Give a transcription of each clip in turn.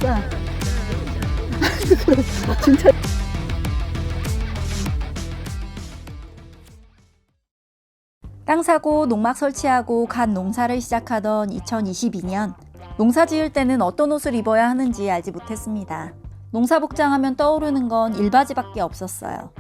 진짜. 진짜. 땅 사고 농막 설치하고 갓 농사를 시작하던 2022년, 농사 지을 때는 어떤 옷을 입어야 하는지 알지 못했습니다. 농사 복장하면 떠오르는 건 일바지밖에 없었어요.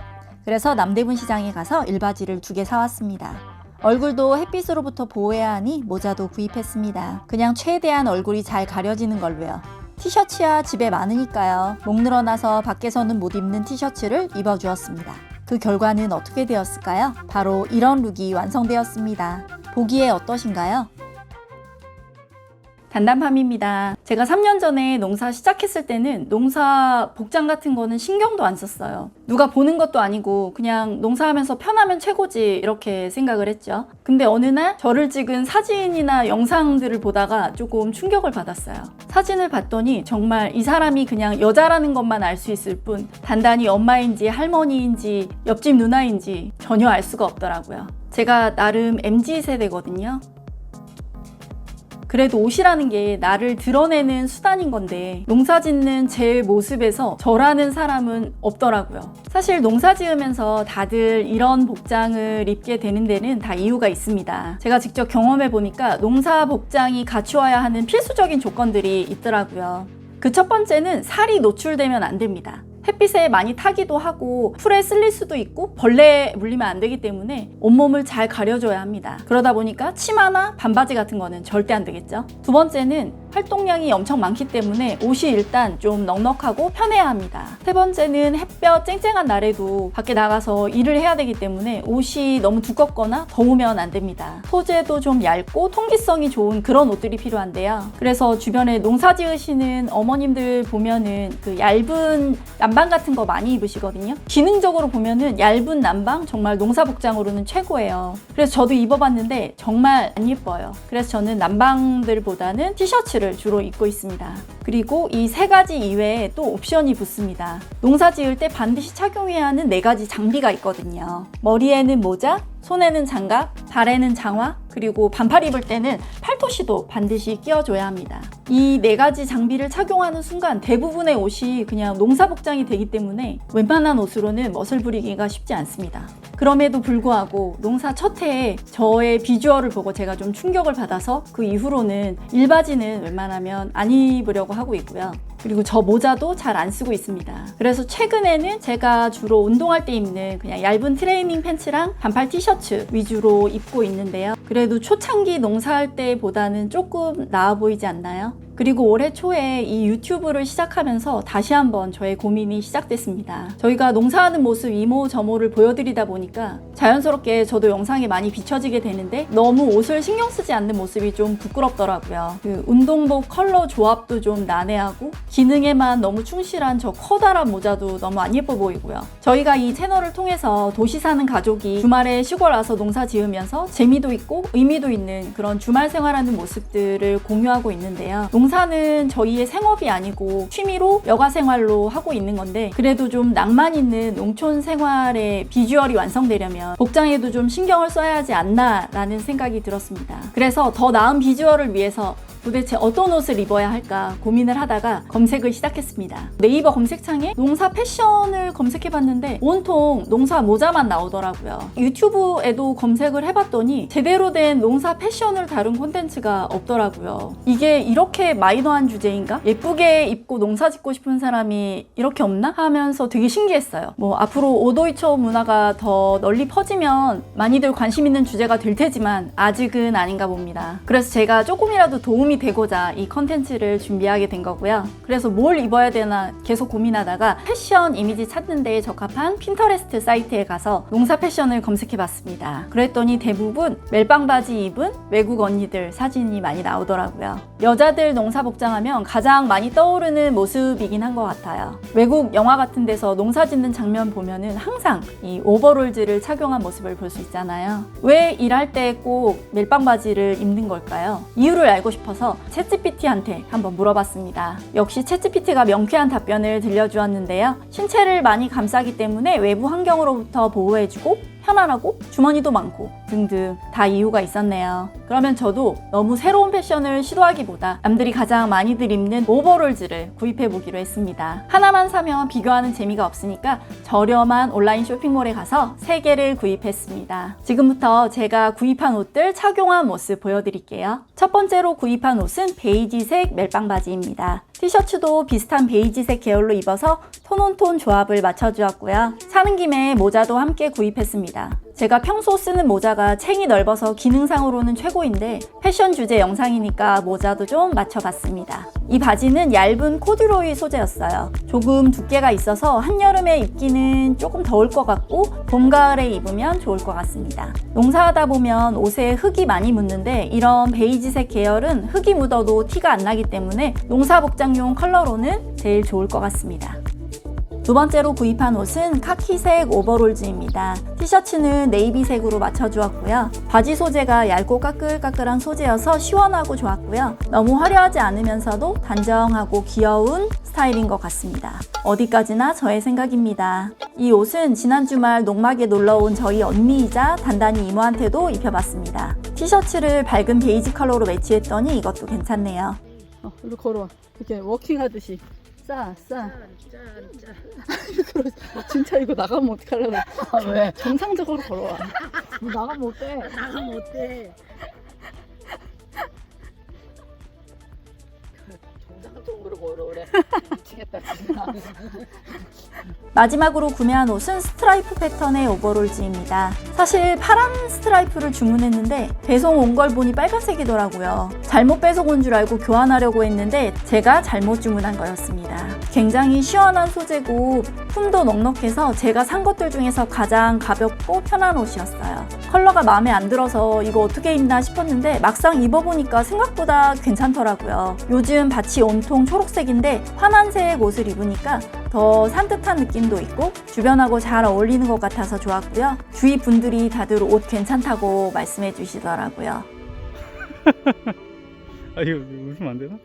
그래서 남대문 시장에 가서 일바지를 2개 사왔습니다. 얼굴도 햇빛으로부터 보호해야 하니 모자도 구입했습니다. 그냥 최대한 얼굴이 잘 가려지는 걸로요. 티셔츠야 집에 많으니까요. 목 늘어나서 밖에서는 못 입는 티셔츠를 입어주었습니다. 그 결과는 어떻게 되었을까요? 바로 이런 룩이 완성되었습니다. 보기에 어떠신가요? 단단팜입니다. 제가 3년 전에 농사 시작했을 때는 농사 복장 같은 거는 신경도 안 썼어요. 누가 보는 것도 아니고 그냥 농사하면서 편하면 최고지 이렇게 생각을 했죠. 근데 어느 날 저를 찍은 사진이나 영상들을 보다가 조금 충격을 받았어요. 사진을 봤더니 정말 이 사람이 그냥 여자라는 것만 알 수 있을 뿐 단단히 엄마인지 할머니인지 옆집 누나인지 전혀 알 수가 없더라고요. 제가 나름 MZ세대거든요. 그래도 옷이라는 게 나를 드러내는 수단인 건데 농사 짓는 제 모습에서 저라는 사람은 없더라고요. 사실 농사 지으면서 다들 이런 복장을 입게 되는 데는 다 이유가 있습니다. 제가 직접 경험해 보니까 농사 복장이 갖추어야 하는 필수적인 조건들이 있더라고요. 그 첫 번째는 살이 노출되면 안 됩니다. 햇빛에 많이 타기도 하고 풀에 쓸릴 수도 있고 벌레에 물리면 안 되기 때문에 온몸을 잘 가려줘야 합니다. 그러다 보니까 치마나 반바지 같은 거는 절대 안 되겠죠. 두 번째는 활동량이 엄청 많기 때문에 옷이 일단 좀 넉넉하고 편해야 합니다. 세 번째는 햇볕 쨍쨍한 날에도 밖에 나가서 일을 해야 되기 때문에 옷이 너무 두껍거나 더우면 안 됩니다. 소재도 좀 얇고 통기성이 좋은 그런 옷들이 필요한데요. 그래서 주변에 농사 지으시는 어머님들 보면은 그 얇은 남방 같은 거 많이 입으시거든요. 기능적으로 보면은 얇은 남방 정말 농사 복장으로는 최고예요. 그래서 저도 입어봤는데 정말 안 예뻐요. 그래서 저는 남방들보다는 티셔츠를 주로 입고 있습니다. 그리고 이 3가지 이외에 또 옵션이 붙습니다. 농사 지을 때 반드시 착용해야 하는 4가지 장비가 있거든요. 머리에는 모자, 손에는 장갑, 발에는 장화, 그리고 반팔 입을 때는 팔토시도 반드시 끼워줘야 합니다. 이 4가지 장비를 착용하는 순간 대부분의 옷이 그냥 농사 복장이 되기 때문에 웬만한 옷으로는 멋을 부리기가 쉽지 않습니다. 그럼에도 불구하고 농사 첫 해에 저의 비주얼을 보고 제가 좀 충격을 받아서 그 이후로는 일바지는 웬만하면 안 입으려고 하고 있고요. 그리고 저 모자도 잘 안 쓰고 있습니다. 그래서 최근에는 제가 주로 운동할 때 입는 그냥 얇은 트레이닝 팬츠랑 반팔 티셔츠 위주로 입고 있는데요. 그래도 초창기 농사할 때보다는 조금 나아 보이지 않나요? 그리고 올해 초에 이 유튜브를 시작하면서 다시 한번 저의 고민이 시작됐습니다. 저희가 농사하는 모습 이모저모를 보여드리다 보니까 자연스럽게 저도 영상에 많이 비춰지게 되는데 너무 옷을 신경 쓰지 않는 모습이 좀 부끄럽더라고요. 그 운동복 컬러 조합도 좀 난해하고 기능에만 너무 충실한 저 커다란 모자도 너무 안 예뻐 보이고요. 저희가 이 채널을 통해서 도시 사는 가족이 주말에 시골 와서 농사 지으면서 재미도 있고 의미도 있는 그런 주말 생활하는 모습들을 공유하고 있는데요. 농사는 저희의 생업이 아니고 취미로 여가 생활로 하고 있는 건데 그래도 좀 낭만 있는 농촌 생활의 비주얼이 완성되려면 복장에도 좀 신경을 써야 하지 않나 라는 생각이 들었습니다. 그래서 더 나은 비주얼을 위해서 도대체 어떤 옷을 입어야 할까 고민을 하다가 검색을 시작했습니다. 네이버 검색창에 농사 패션을 검색해봤는데 온통 농사 모자만 나오더라고요. 유튜브에도 검색을 해봤더니 제대로 된 농사 패션을 다룬 콘텐츠가 없더라고요. 이게 이렇게 마이너한 주제인가? 예쁘게 입고 농사 짓고 싶은 사람이 이렇게 없나? 하면서 되게 신기했어요. 뭐 앞으로 오도이처 문화가 더 널리 퍼지면 많이들 관심 있는 주제가 될 테지만 아직은 아닌가 봅니다. 그래서 제가 조금이라도 도움이 되고자 이 컨텐츠를 준비하게 된 거고요. 그래서 뭘 입어야 되나 계속 고민하다가 패션 이미지 찾는 데 적합한 핀터레스트 사이트에 가서 농사 패션을 검색해봤습니다. 그랬더니 대부분 멜빵 바지 입은 외국 언니들 사진이 많이 나오더라고요. 여자들 농사 복장하면 가장 많이 떠오르는 모습이긴 한 것 같아요. 외국 영화 같은 데서 농사 짓는 장면 보면은 항상 이 오버롤즈를 착용한 모습을 볼 수 있잖아요. 왜 일할 때 꼭 멜빵 바지를 입는 걸까요? 이유를 알고 싶어서 챗GPT한테 한번 물어봤습니다. 역시 챗GPT가 명쾌한 답변을 들려주었는데요. 신체를 많이 감싸기 때문에 외부 환경으로부터 보호해주고 편안하고 주머니도 많고 등등 다 이유가 있었네요. 그러면 저도 너무 새로운 패션을 시도하기보다 남들이 가장 많이들 입는 오버롤즈를 구입해 보기로 했습니다. 하나만 사면 비교하는 재미가 없으니까 저렴한 온라인 쇼핑몰에 가서 3개를 구입했습니다. 지금부터 제가 구입한 옷들 착용한 모습 보여드릴게요. 첫 번째로 구입한 옷은 베이지색 멜빵 바지입니다. 티셔츠도 비슷한 베이지색 계열로 입어서 톤온톤 조합을 맞춰주었고요. 사는 김에 모자도 함께 구입했습니다. 제가 평소 쓰는 모자가 챙이 넓어서 기능상으로는 최고인데 패션 주제 영상이니까 모자도 좀 맞춰봤습니다. 이 바지는 얇은 코듀로이 소재였어요. 조금 두께가 있어서 한여름에 입기는 조금 더울 것 같고 봄, 가을에 입으면 좋을 것 같습니다. 농사하다 보면 옷에 흙이 많이 묻는데 이런 베이지색 계열은 흙이 묻어도 티가 안 나기 때문에 농사 복장용 컬러로는 제일 좋을 것 같습니다. 두 번째로 구입한 옷은 카키색 오버롤즈입니다. 티셔츠는 네이비색으로 맞춰주었고요. 바지 소재가 얇고 까끌까끌한 소재여서 시원하고 좋았고요. 너무 화려하지 않으면서도 단정하고 귀여운 스타일인 것 같습니다. 어디까지나 저의 생각입니다. 이 옷은 지난 주말 농막에 놀러온 저희 언니이자 단단히 이모한테도 입혀봤습니다. 티셔츠를 밝은 베이지 컬러로 매치했더니 이것도 괜찮네요. 이리 걸어와. 이렇게 워킹하듯이. 싸. 진짜 이거 나가면 어떡하려고. 왜? 정상적으로 걸어와. 나가면 어때? 나가면 어때? 정상적으로 걸어오래. 미치겠다 진짜. 마지막으로 구매한 옷은 스트라이프 패턴의 오버롤즈입니다. 사실 파란 스트라이프를 주문했는데 배송 온 걸 보니 빨간색이더라고요. 잘못 배송 온 줄 알고 교환하려고 했는데 제가 잘못 주문한 거였습니다. 굉장히 시원한 소재고 품도 넉넉해서 제가 산 것들 중에서 가장 가볍고 편한 옷이었어요. 컬러가 마음에 안 들어서 이거 어떻게 입나 싶었는데 막상 입어보니까 생각보다 괜찮더라고요. 요즘 밭이 온통 초록색인데 환한색 옷을 입으니까 더 산뜻한 느낌도 있고 주변하고 잘 어울리는 것 같아서 좋았고요. 주위 분들이 다들 옷 괜찮다고 말씀해 주시더라고요. 아 이거 웃으면 안 되나?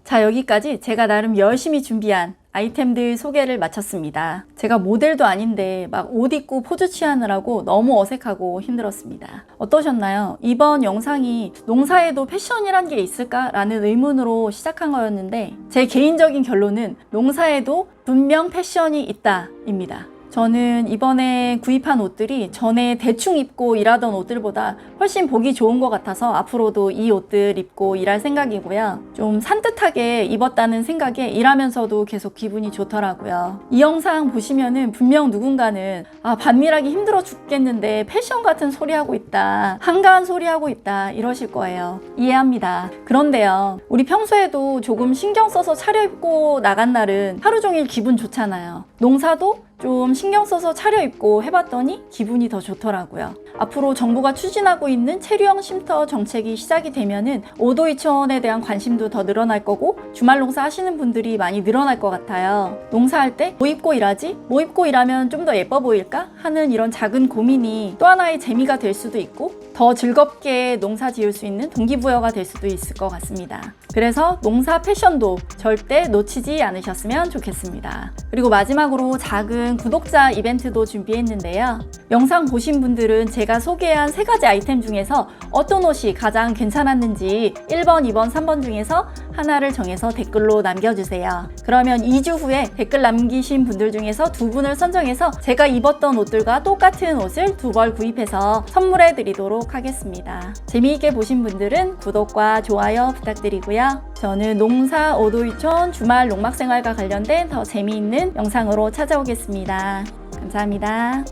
자, 여기까지 제가 나름 열심히 준비한 아이템들 소개를 마쳤습니다. 제가 모델도 아닌데 막 옷 입고 포즈 취하느라고 너무 어색하고 힘들었습니다. 어떠셨나요? 이번 영상이 농사에도 패션이란 게 있을까? 라는 의문으로 시작한 거였는데 제 개인적인 결론은 농사에도 분명 패션이 있다 입니다. 저는 이번에 구입한 옷들이 전에 대충 입고 일하던 옷들보다 훨씬 보기 좋은 것 같아서 앞으로도 이 옷들 입고 일할 생각이고요. 좀 산뜻하게 입었다는 생각에 일하면서도 계속 기분이 좋더라고요. 이 영상 보시면은 분명 누군가는 반일하기 힘들어 죽겠는데 패션 같은 소리 하고 있다, 한가한 소리 하고 있다 이러실 거예요. 이해합니다. 그런데요, 우리 평소에도 조금 신경 써서 차려입고 나간 날은 하루 종일 기분 좋잖아요. 농사도 좀 신경 써서 차려입고 해봤더니 기분이 더 좋더라고요. 앞으로 정부가 추진하고 있는 체류형 쉼터 정책이 시작이 되면은 오도이촌에 대한 관심도 더 늘어날 거고 주말 농사 하시는 분들이 많이 늘어날 것 같아요. 농사할 때 뭐 입고 일하지? 뭐 입고 일하면 좀 더 예뻐 보일까? 하는 이런 작은 고민이 또 하나의 재미가 될 수도 있고 더 즐겁게 농사 지을 수 있는 동기부여가 될 수도 있을 것 같습니다. 그래서 농사 패션도 절대 놓치지 않으셨으면 좋겠습니다. 그리고 마지막으로 작은 구독자 이벤트도 준비했는데요. 영상 보신 분들은 제가 소개한 3가지 아이템 중에서 어떤 옷이 가장 괜찮았는지 1번, 2번, 3번 중에서 하나를 정해서 댓글로 남겨주세요. 그러면 2주 후에 댓글 남기신 분들 중에서 2분을 선정해서 제가 입었던 옷들과 똑같은 옷을 2벌 구입해서 선물해 드리도록 하겠습니다. 재미있게 보신 분들은 구독과 좋아요 부탁드리고요. 저는 농사 오도이촌 주말 농막생활과 관련된 더 재미있는 영상으로 찾아오겠습니다. 감사합니다.